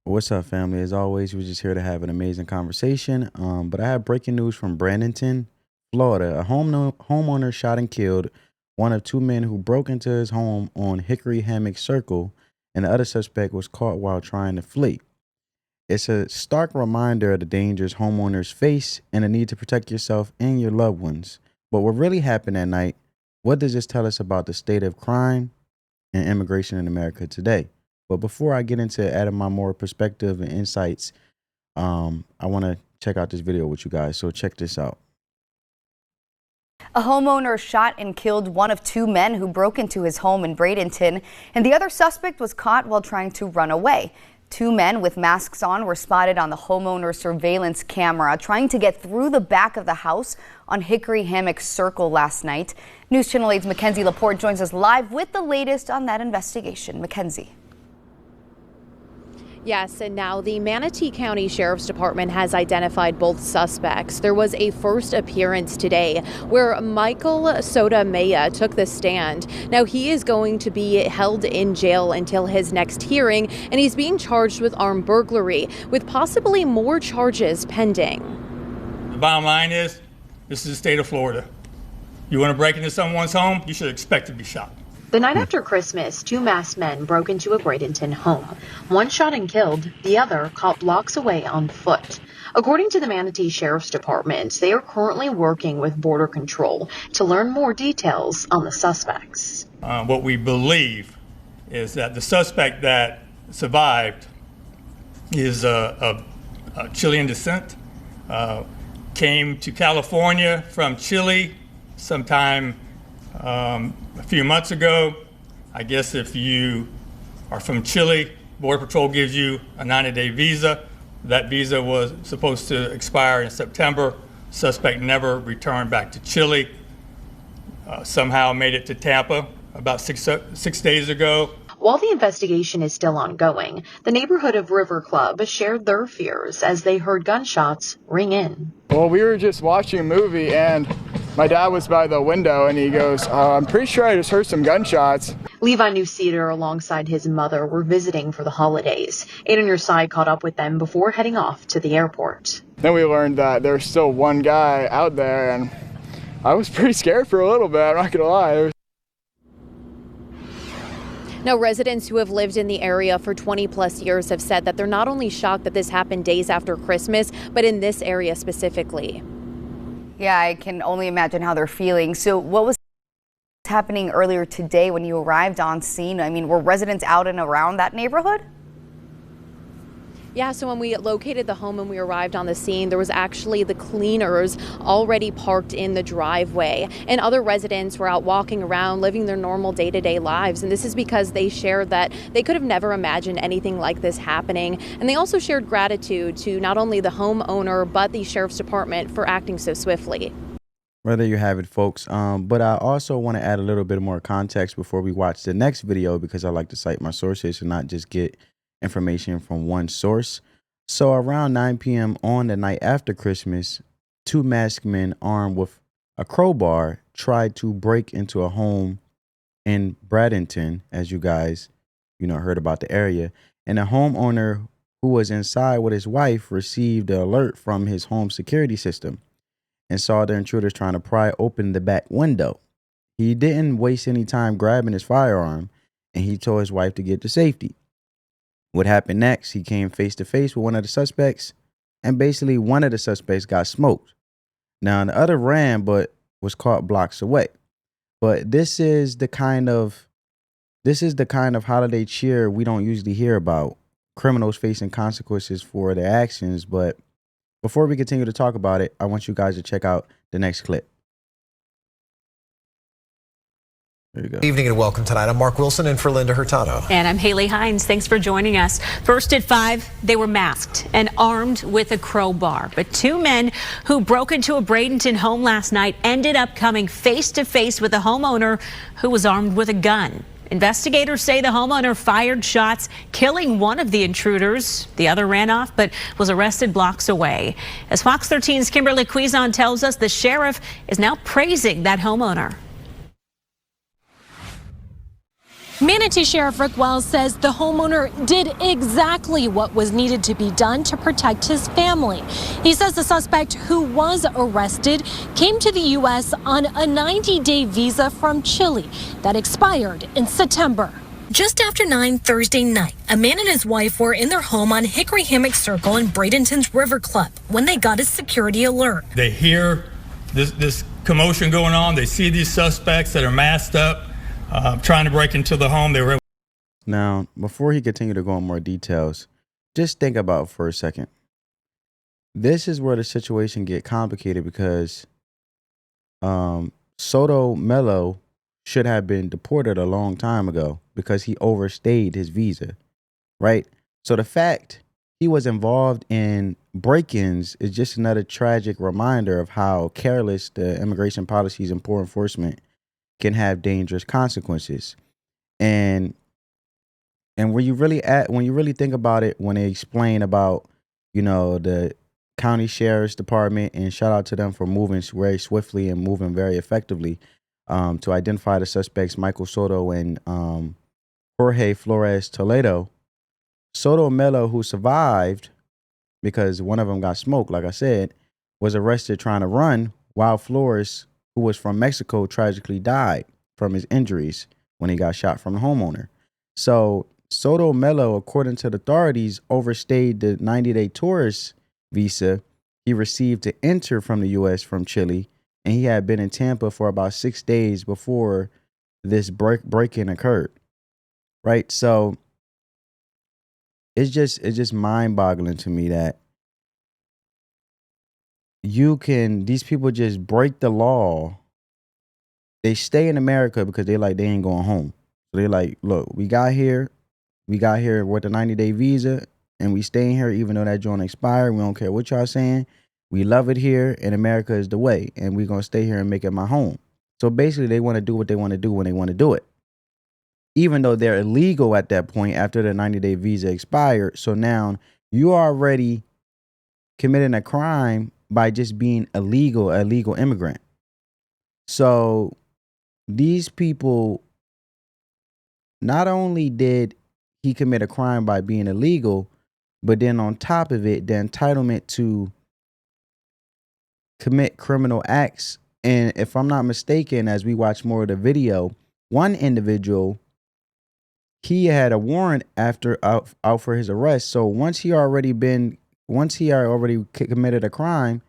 What's up, family? As always, we're just here to have an amazing conversation. But I have breaking news from Bradenton, Florida. Homeowner shot and killed one of two men who broke into his home on Hickory Hammock Circle, and the other suspect was caught while trying to flee. It's a stark reminder of the dangers homeowners face and the need to protect yourself and your loved ones. But what really happened that night? What does this tell us about the state of crime and immigration in America today? But before I get into adding my more perspective and insights, I want to check out this video with you guys. So check this out. A homeowner shot and killed one of two men who broke into his home in Bradenton, and the other suspect was caught while trying to run away. Two men with masks on were spotted on the homeowner's surveillance camera trying to get through the back of the house on Hickory Hammock Circle last night. News Channel 8's Mackenzie Laporte joins us live with the latest on that investigation. Mackenzie. Yes, and now the Manatee County Sheriff's Department has identified both suspects. There was a first appearance today where Michael Sotomayor took the stand. Now he is going to be held in jail until his next hearing, and he's being charged with armed burglary, with possibly more charges pending. The bottom line is, this is the state of Florida. You want to break into someone's home, you should expect to be shot. The night after Christmas, two masked men broke into a Bradenton home. One shot and killed, the other caught blocks away on foot. According to the Manatee Sheriff's Department, they are currently working with Border Control to learn more details on the suspects. What we believe is that the suspect that survived is of Chilean descent, came to California from Chile sometime a few months ago. I guess if you are from Chile, Border Patrol gives you a 90-day visa. That visa was supposed to expire in September. Suspect never returned back to Chile. Somehow made it to Tampa about six days ago. While the investigation is still ongoing, the neighborhood of River Club shared their fears as they heard gunshots ring in. Well, we were just watching a movie and my dad was by the window and he goes, I'm pretty sure I just heard some gunshots. Levi New Cedar alongside his mother were visiting for the holidays. 8 on Your Side caught up with them before heading off to the airport. Then we learned that there's still one guy out there and I was pretty scared for a little bit, I'm not gonna lie. Now, residents who have lived in the area for 20 plus years have said that they're not only shocked that this happened days after Christmas, but in this area specifically. Yeah, I can only imagine how they're feeling. So what was happening earlier today when you arrived on scene? I mean, were residents out and around that neighborhood? Yeah, so when we located the home and we arrived on the scene, there was actually the cleaners already parked in the driveway, and other residents were out walking around, living their normal day-to-day lives. And this is because they shared that they could have never imagined anything like this happening. And they also shared gratitude to not only the homeowner, but the Sheriff's Department for acting so swiftly. Well, there you have it, folks. But I also want to add a little bit more context before we watch the next video, because I like to cite my sources and not just get information from one source. So around 9 p.m. on the night after Christmas, two masked men armed with a crowbar tried to break into a home in Bradenton, as you guys, heard about the area. And the homeowner who was inside with his wife received an alert from his home security system and saw the intruders trying to pry open the back window. He didn't waste any time grabbing his firearm, and he told his wife to get to safety. What happened next? He came face to face with one of the suspects, and basically one of the suspects got smoked. Now the other ran, but was caught blocks away. But this is the kind of holiday cheer we don't usually hear about. Criminals facing consequences for their actions. But before we continue to talk about it, I want you guys to check out the next clip. There you go. Good evening and welcome tonight. I'm Mark Wilson in for Linda Hurtado. And I'm Haley Hines. Thanks for joining us. First at 5, they were masked and armed with a crowbar. But two men who broke into a Bradenton home last night ended up coming face to face with a homeowner who was armed with a gun. Investigators say the homeowner fired shots, killing one of the intruders. The other ran off but was arrested blocks away. As Fox 13's Kimberly Cuizon tells us, the sheriff is now praising that homeowner. Manatee Sheriff Rick Wells says the homeowner did exactly what was needed to be done to protect his family. He says the suspect, who was arrested, came to the U.S. on a 90-day visa from Chile that expired in September. Just after 9 Thursday night, a man and his wife were in their home on Hickory Hammock Circle in Bradenton's River Club when they got a security alert. They hear this commotion going on. They see these suspects that are masked up, trying to break into the home. Now, before he continued to go in more details, just think about for a second. This is where the situation get complicated because Soto Mello should have been deported a long time ago because he overstayed his visa, right? So the fact he was involved in break-ins is just another tragic reminder of how careless the immigration policies and poor enforcement can have dangerous consequences. And when you really think about it, when they explain about, you know, the county sheriff's department, and shout out to them for moving very swiftly and moving very effectively to identify the suspects, Michael Soto and Jorge Flores Toledo. Soto Mello, who survived because one of them got smoked, like I said, was arrested trying to run, while Flores, who was from Mexico, tragically died from his injuries when he got shot from the homeowner. So Soto Mello, according to the authorities, overstayed the 90-day tourist visa he received to enter from the U.S. from Chile, and he had been in Tampa for about 6 days before this break-in occurred. Right? So it's just mind-boggling to me that these people just break the law. They stay in America because they ain't going home. So they're like, look, we got here with the 90-day visa, and we staying here even though that joint expired. We don't care what y'all saying. We love it here, and America is the way, and we're going to stay here and make it my home. So basically, they want to do what they want to do when they want to do it, even though they're illegal at that point after the 90-day visa expired. So now you already committing a crime by just being a legal immigrant. So these people, not only did he commit a crime by being illegal, but then on top of it, the entitlement to commit criminal acts. And if I'm not mistaken, as we watch more of the video, one individual, he had a warrant out for his arrest. So once he already committed a crime,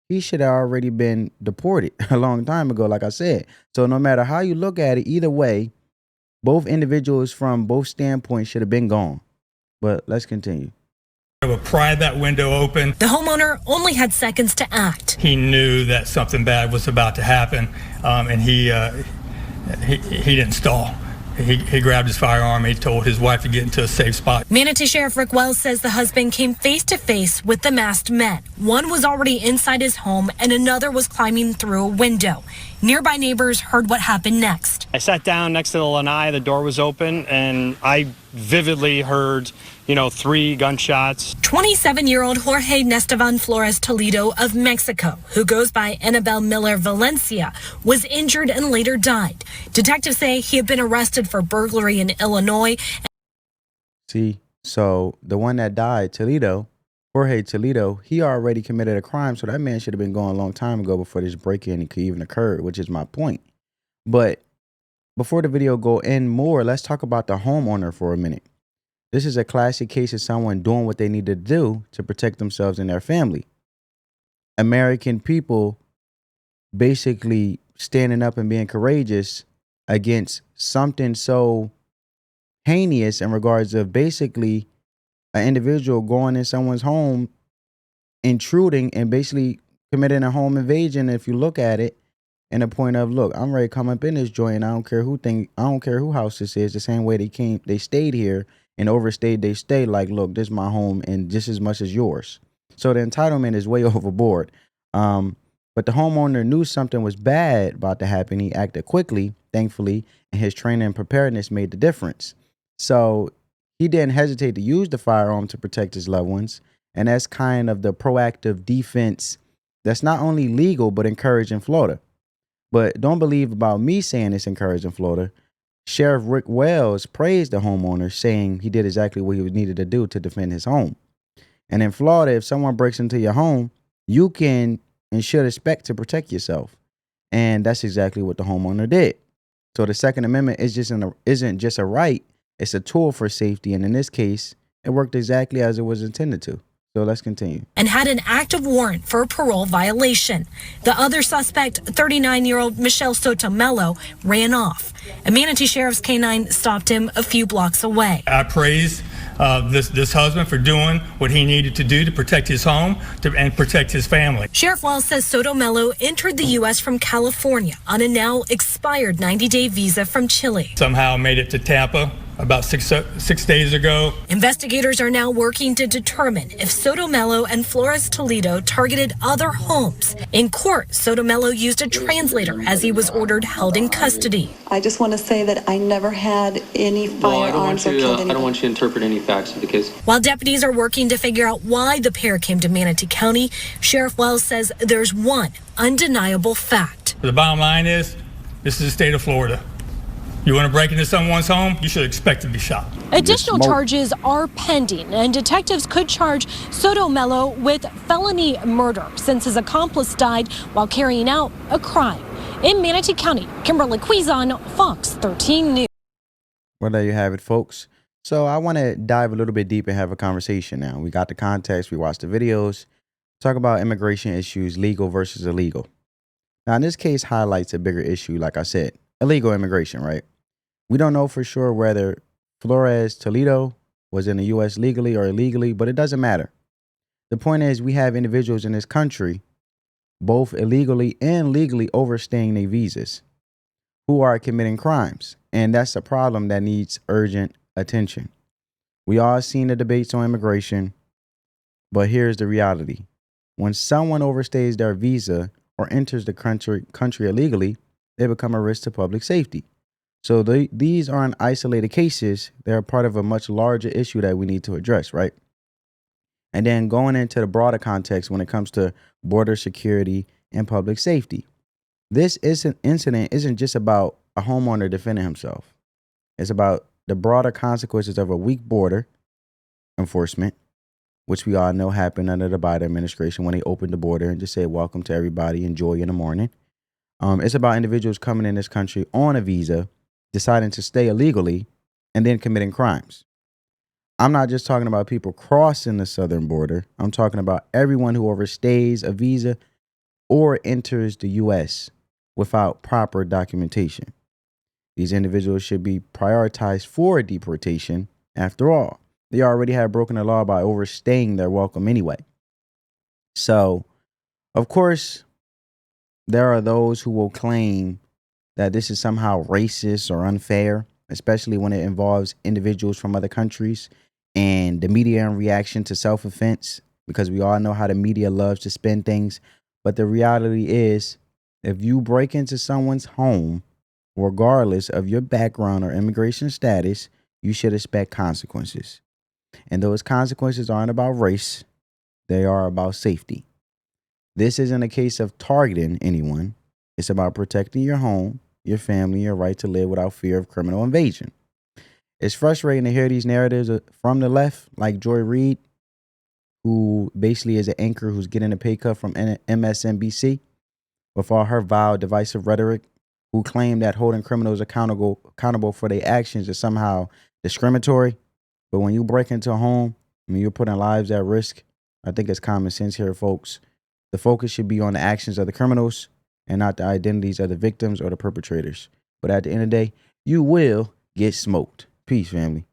he should have already been deported a long time ago, like I said. So no matter how you look at it, either way, both individuals from both standpoints should have been gone. But let's continue. Pry that window open. The homeowner only had seconds to act. He knew that something bad was about to happen, and he didn't stall. He grabbed his firearm. He told his wife to get into a safe spot. Manatee Sheriff Rick Wells says the husband came face to face with the masked men. One was already inside his home and another was climbing through a window. Nearby neighbors heard what happened next. I sat down next to the lanai. The door was open, and I vividly heard, 3 gunshots. 27-year-old Jorge Nestevan Flores Toledo of Mexico, who goes by Annabelle Miller Valencia, was injured and later died. Detectives say he had been arrested for burglary in Illinois. See, so the one that died, Jorge Toledo, he already committed a crime, so that man should have been gone a long time ago before this break-in could even occur, which is my point. But before the video go in more, let's talk about the homeowner for a minute. This is a classic case of someone doing what they needed to do to protect themselves and their family. American people basically standing up and being courageous against something so heinous in regards of basically an individual going in someone's home, intruding, and basically committing a home invasion. If you look at it in the point of, look, I'm ready to come up in this joint. I don't care who house this is. The same way they stayed here and overstayed, they stay like, look, this is my home and just as much as yours. So the entitlement is way overboard. But the homeowner knew something was bad about to happen. He acted quickly, thankfully, and his training and preparedness made the difference. So he didn't hesitate to use the firearm to protect his loved ones. And that's kind of the proactive defense that's not only legal, but encouraged in Florida. But don't believe about me saying it's encouraged in Florida. Sheriff Rick Wells praised the homeowner, saying he did exactly what he was needed to do to defend his home. And in Florida, if someone breaks into your home, you can and should expect to protect yourself. And that's exactly what the homeowner did. So the Second Amendment isn't just a right, it's a tool for safety. And in this case, it worked exactly as it was intended to. So let's continue. And had an active warrant for a parole violation. The other suspect, 39-year-old Michelle Sotomelo, ran off. A Manatee Sheriff's K-9 stopped him a few blocks away. I praise this husband for doing what he needed to do to protect his home and protect his family. Sheriff Wells says Sotomelo entered the U.S. from California on a now expired 90-day visa from Chile. Somehow made it to Tampa about six days ago. Investigators are now working to determine if Sotomelo and Flores Toledo targeted other homes. In court, Sotomelo used a translator as he was ordered held in custody. I just want to say that I never had any firearms or killed anybody. I don't want you to interpret any facts of the case. While deputies are working to figure out why the pair came to Manatee County, Sheriff Wells says there's one undeniable fact. The bottom line is, this is the state of Florida. You want to break into someone's home, you should expect to be shot. Additional charges are pending, and detectives could charge Sotomelo with felony murder since his accomplice died while carrying out a crime. In Manatee County, Kimberly Quizon, Fox 13 News. Well, there you have it, folks. So I want to dive a little bit deep and have a conversation now. We got the context, we watched the videos, talk about immigration issues, legal versus illegal. Now, in this case, highlights a bigger issue, like I said, illegal immigration, right? We don't know for sure whether Flores Toledo was in the U.S. legally or illegally, but it doesn't matter. The point is, we have individuals in this country, both illegally and legally, overstaying their visas, who are committing crimes. And that's a problem that needs urgent attention. We all seen the debates on immigration, but here's the reality. When someone overstays their visa or enters the country illegally, they become a risk to public safety. So these aren't isolated cases. They're part of a much larger issue that we need to address, right? And then going into the broader context when it comes to border security and public safety. This incident isn't just about a homeowner defending himself. It's about the broader consequences of a weak border enforcement, which we all know happened under the Biden administration when they opened the border and just said, welcome to everybody, enjoy in the morning. It's about individuals coming in this country on a visa, deciding to stay illegally, and then committing crimes. I'm not just talking about people crossing the southern border. I'm talking about everyone who overstays a visa or enters the U.S. without proper documentation. These individuals should be prioritized for deportation. After all, they already have broken the law by overstaying their welcome anyway. So, of course, there are those who will claim that this is somehow racist or unfair, especially when it involves individuals from other countries and the media in reaction to self-defense, because we all know how the media loves to spin things. But the reality is, if you break into someone's home, regardless of your background or immigration status, you should expect consequences. And those consequences aren't about race. They are about safety. This isn't a case of targeting anyone. It's about protecting your home, your family, your right to live without fear of criminal invasion. It's frustrating to hear these narratives from the left, like Joy Reid, who basically is an anchor who's getting a pay cut from MSNBC, with all her vile, divisive rhetoric, who claim that holding criminals accountable for their actions is somehow discriminatory. But when you break into a home, when you're putting lives at risk, I think it's common sense here, folks. The focus should be on the actions of the criminals and not the identities of the victims or the perpetrators. But at the end of the day, you will get smoked. Peace, family.